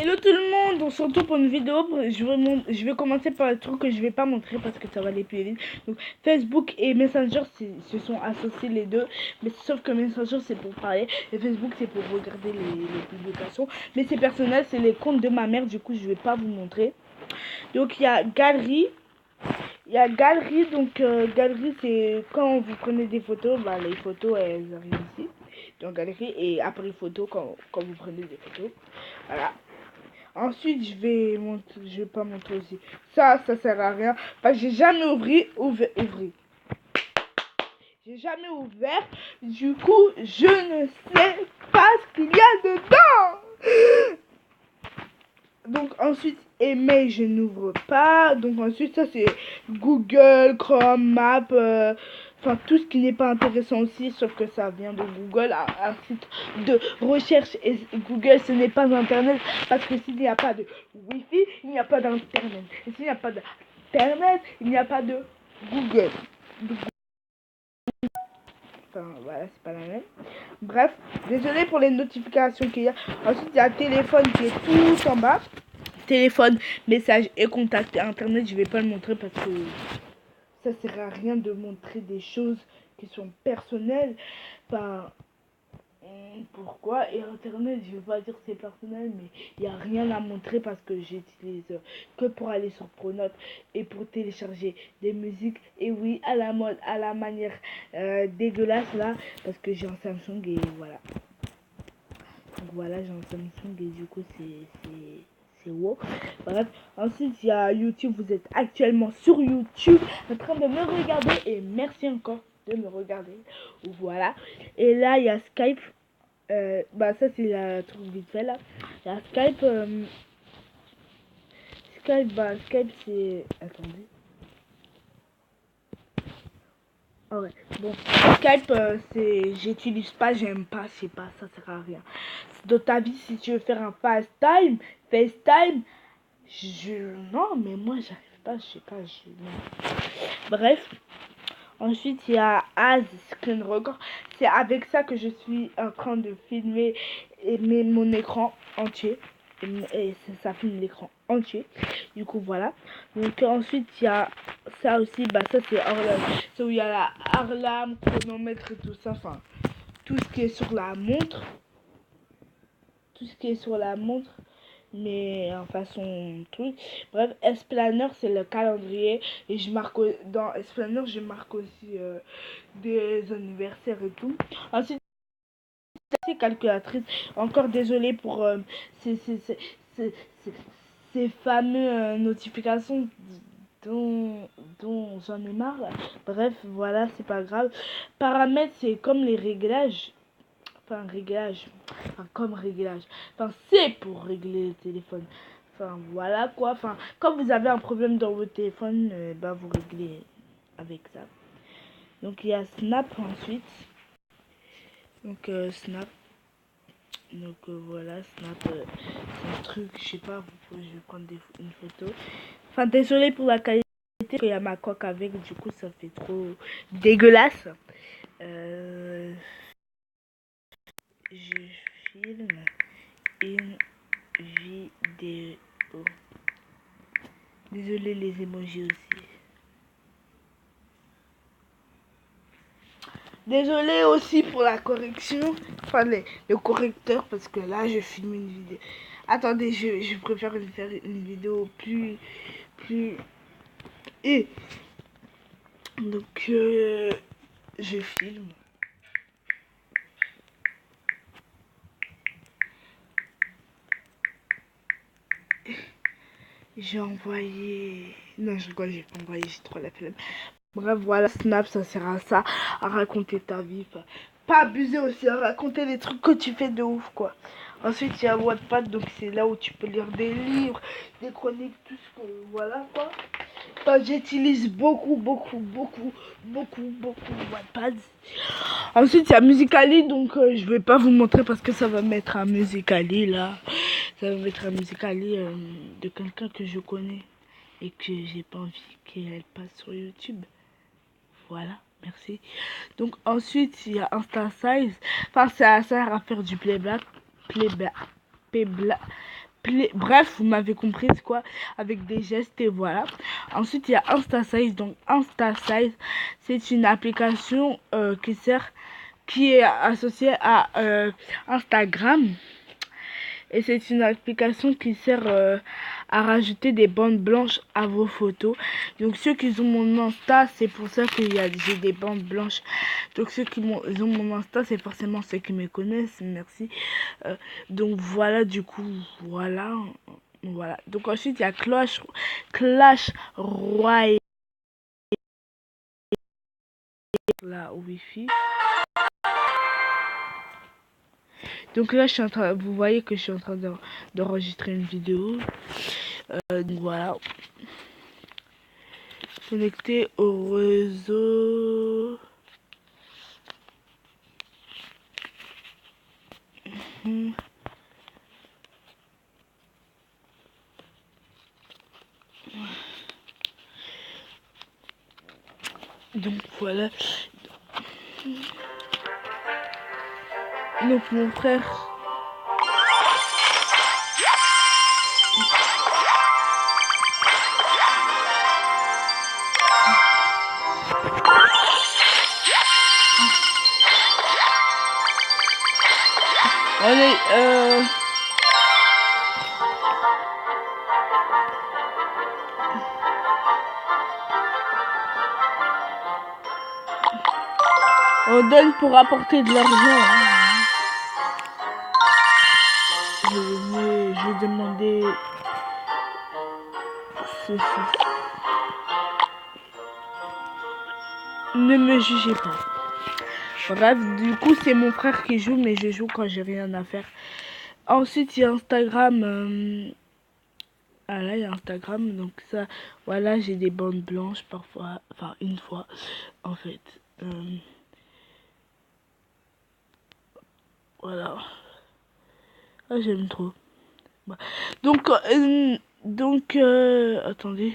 Hello tout le monde, on se retrouve pour une vidéo. Je vais commencer par le truc que je vais pas montrer parce que ça va aller plus vite. Donc Facebook et Messenger se sont associés les deux, mais sauf que Messenger c'est pour parler et Facebook c'est pour regarder les publications. Mais c'est personnel, c'est les comptes de ma mère, du coup je vais pas vous montrer. Donc il y a Galerie. Donc galerie c'est quand vous prenez des photos, bah les photos elles arrivent ici. Donc galerie et après photo quand vous prenez des photos. Voilà. Ensuite, je vais pas montrer aussi. Ça sert à rien. Parce que j'ai jamais ouvert. J'ai jamais ouvert. Du coup, je ne sais pas ce qu'il y a dedans. Donc ensuite, email, je n'ouvre pas. Donc ensuite, ça c'est Google, Chrome, Map. Enfin, tout ce qui n'est pas intéressant aussi, sauf que ça vient de Google, un site de recherche. Et Google, ce n'est pas Internet, parce que s'il n'y a pas de Wi-Fi, il n'y a pas d'Internet. Et s'il n'y a pas d'Internet, il n'y a pas de Google. Enfin, voilà, c'est pas la même. Bref, désolé pour les notifications qu'il y a. Ensuite, il y a téléphone qui est tout en bas. Téléphone, message et contact. Internet, je vais pas le montrer parce que ça sert à rien de montrer des choses qui sont personnelles. Enfin, pourquoi? Et Internet, je vais pas dire que c'est personnel, mais il n'y a rien à montrer parce que j'utilise que pour aller sur Pronote et pour télécharger des musiques. Et oui, à la mode, à la manière dégueulasse là, parce que j'ai un Samsung et voilà. Donc voilà, j'ai un Samsung et du coup c'est wow. Bref, ensuite il y a YouTube. Vous êtes actuellement sur YouTube en train de me regarder et merci encore de me regarder. Voilà. Et là il y a Skype. Bah ça c'est la truc vite fait là. Il y a Skype. Skype c'est. Attendez. Ah ouais. Bon, Skype c'est. J'utilise pas, j'aime pas, je sais pas, ça sert à rien. Dans ta vie, si tu veux faire un FaceTime, non, mais moi j'arrive pas, je sais pas, non. Bref, ensuite il y a Az Screen Record. C'est avec ça que je suis en train de filmer mon écran entier. Et ça filme l'écran entier. Du coup voilà. Donc ensuite il y a ça aussi, bah ça c'est Orlam. C'est où il y a la alarme, chronomètre et tout ça. Enfin, tout ce qui est sur la montre. Tout ce qui est sur la montre, mais en façon truc. Bref, S-Planner c'est le calendrier et je marque dans S-Planner je marque aussi des anniversaires et tout. Ensuite c'est calculatrice. Encore désolé pour ces, ces, ces, ces, ces, ces fameuses notifications dont j'en ai marre. Bref, voilà, c'est pas grave. Paramètres c'est comme les réglages. Enfin, réglage. Enfin, comme réglage. Enfin, c'est pour régler le téléphone. Enfin, voilà quoi. Enfin, quand vous avez un problème dans votre téléphone, bah, vous réglez avec ça. Donc, il y a Snap ensuite. Donc, Snap. Donc, voilà, Snap. C'est un truc, je sais pas, je vais prendre une photo. Enfin, désolé pour la qualité. Il y a ma coque avec, du coup, ça fait trop dégueulasse. Je filme une vidéo. Désolé les emojis aussi. Désolé aussi pour la correction. Enfin le correcteur parce que là je filme une vidéo. Attendez, je préfère faire une vidéo plus. Et donc je filme. J'ai envoyé. Non, je rigole, j'ai pas envoyé, j'ai trop la flemme. Bref, voilà, Snap, ça sert à ça, à raconter ta vie. Pas abuser aussi, à raconter les trucs que tu fais de ouf, quoi. Ensuite, il y a Wattpad, donc c'est là où tu peux lire des livres, des chroniques, tout ce que. Voilà, quoi. Enfin, j'utilise beaucoup Wattpad. Ensuite, il y a Musicali, donc je vais pas vous montrer parce que ça va mettre un Musicali, là. Ça va mettre un Musicali de quelqu'un que je connais et que j'ai pas envie qu'elle passe sur YouTube. Voilà, merci. Donc ensuite, il y a InstaSize. Enfin, ça sert à faire du playback. Bref, vous m'avez compris, c'est quoi, avec des gestes et voilà. Ensuite, il y a InstaSize. Donc, InstaSize, c'est une application qui est associée à Instagram. Et c'est une application qui sert à rajouter des bandes blanches à vos photos. Donc ceux qui ont mon Insta, c'est pour ça que j'ai des bandes blanches. Donc ceux qui ont mon Insta, c'est forcément ceux qui me connaissent. Merci. Donc voilà, du coup, voilà. Voilà. Donc ensuite, il y a Clash Royale. La Wi-Fi. Donc là, vous voyez que je suis en train d'enregistrer une vidéo. Donc voilà. Connecté au réseau. Donc voilà. Donc mon frère. Allez, on donne pour apporter de l'argent. Je vais demander ceci. Ne me jugez pas. Bref, du coup, c'est mon frère qui joue, mais je joue quand j'ai rien à faire. Ensuite, il y a Instagram. Ah là, il y a Instagram. Donc ça, voilà, j'ai des bandes blanches parfois. Enfin, une fois, en fait. Voilà. Ah, j'aime trop. Donc, attendez.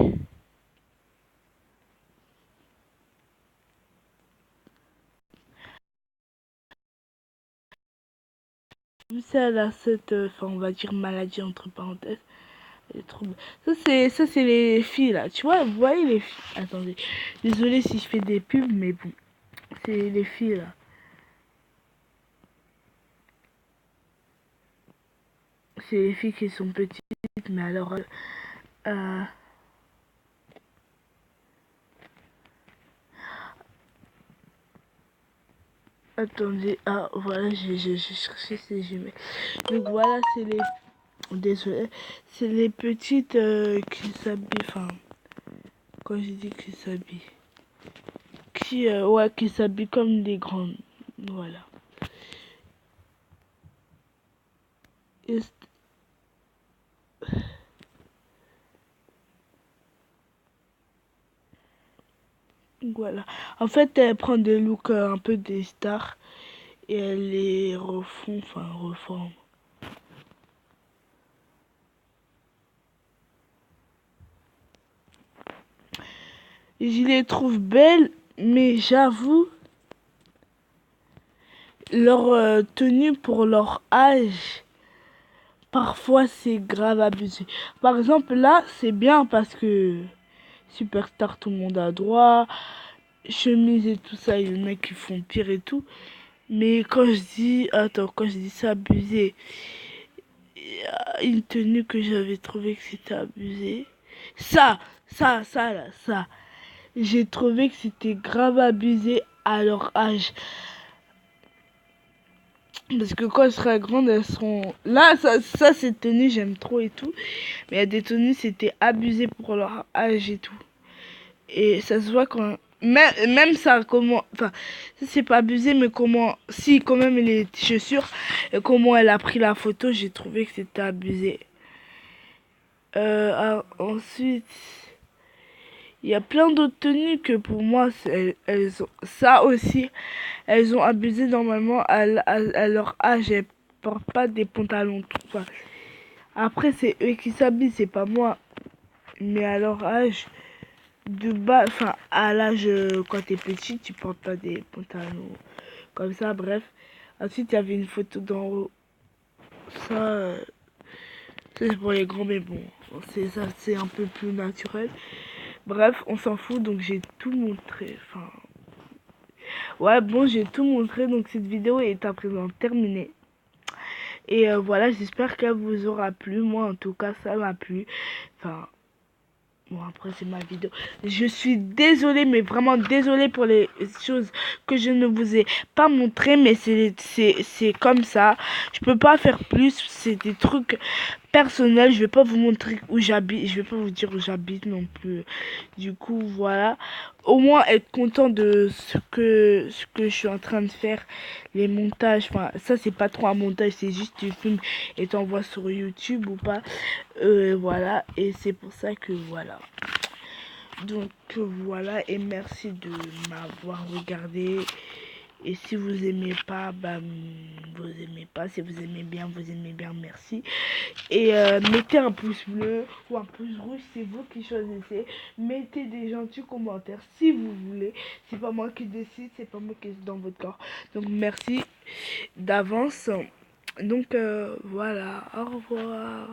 Ça, elle a cette, enfin, on va dire maladie entre parenthèses. Les troubles. Ça, c'est les filles, là. Tu vois, vous voyez les filles. Attendez. Désolée si je fais des pubs, mais bon. C'est les filles, là. C'est les filles qui sont petites, mais alors... attendez, ah voilà, j'ai cherché ces jumelles. Donc voilà, c'est les... Désolé, c'est les petites qui s'habillent, enfin... Quand je dis qui s'habillent... qui s'habillent comme des grandes. Voilà. Et voilà. En fait, elle prend des looks un peu des stars et elle les refond, enfin reforme. Je les trouve belles, mais j'avoue, leur tenue pour leur âge, parfois c'est grave abusé. Par exemple, là, c'est bien parce que Superstar, tout le monde a droit, chemise et tout ça, il y a des mecs qui font pire et tout. Mais quand je dis, attends, quand je dis c'est abusé, il y a une tenue que j'avais trouvé que c'était abusé. Ça, ça. J'ai trouvé que c'était grave abusé à leur âge. Parce que quand elles seront grandes, elles seront... Là, ça c'est tenue, j'aime trop et tout. Mais il y a des tenues, c'était abusé pour leur âge et tout. Et ça se voit quand... Même ça, comment... Enfin, c'est pas abusé, mais comment... Si, quand même, les chaussures, et comment elle a pris la photo, j'ai trouvé que c'était abusé. Ensuite... Il y a plein d'autres tenues que pour moi, elles ont... Ça aussi, elles ont abusé normalement à leur âge. Elles portent pas des pantalons tout. Enfin, après, c'est eux qui s'habillent, c'est pas moi. Mais à leur âge... de bas, enfin à l'âge quand t'es petit, tu portes pas des pantalons comme ça, bref. Ensuite, il y avait une photo d'en haut. Ça, Ça, c'est pour les grands, mais bon, c'est ça, c'est un peu plus naturel. Bref, on s'en fout, donc j'ai tout montré. Enfin, ouais, bon, j'ai tout montré, donc cette vidéo est à présent terminée. Et voilà, j'espère qu'elle vous aura plu. Moi, en tout cas, ça m'a plu. Enfin, bon, après, c'est ma vidéo. Je suis désolée, mais vraiment désolée pour les choses que je ne vous ai pas montrées, mais c'est comme ça. Je peux pas faire plus. C'est des trucs personnels. Je vais pas vous montrer où j'habite. Je vais pas vous dire où j'habite non plus. Du coup, voilà. Au moins être content de ce que je suis en train de faire. Les montages. Enfin, ça, c'est pas trop un montage. C'est juste tu filmes et t'envoies sur YouTube ou pas. Voilà. Et c'est pour ça que voilà. Donc voilà. Et merci de m'avoir regardé. Et si vous aimez pas, bah, vous aimez pas. Si vous aimez bien, vous aimez bien, merci. Et mettez un pouce bleu ou un pouce rouge, c'est vous qui choisissez. Mettez des gentils commentaires si vous voulez. C'est pas moi qui décide, c'est pas moi qui est dans votre corps. Donc merci d'avance. Donc voilà, au revoir.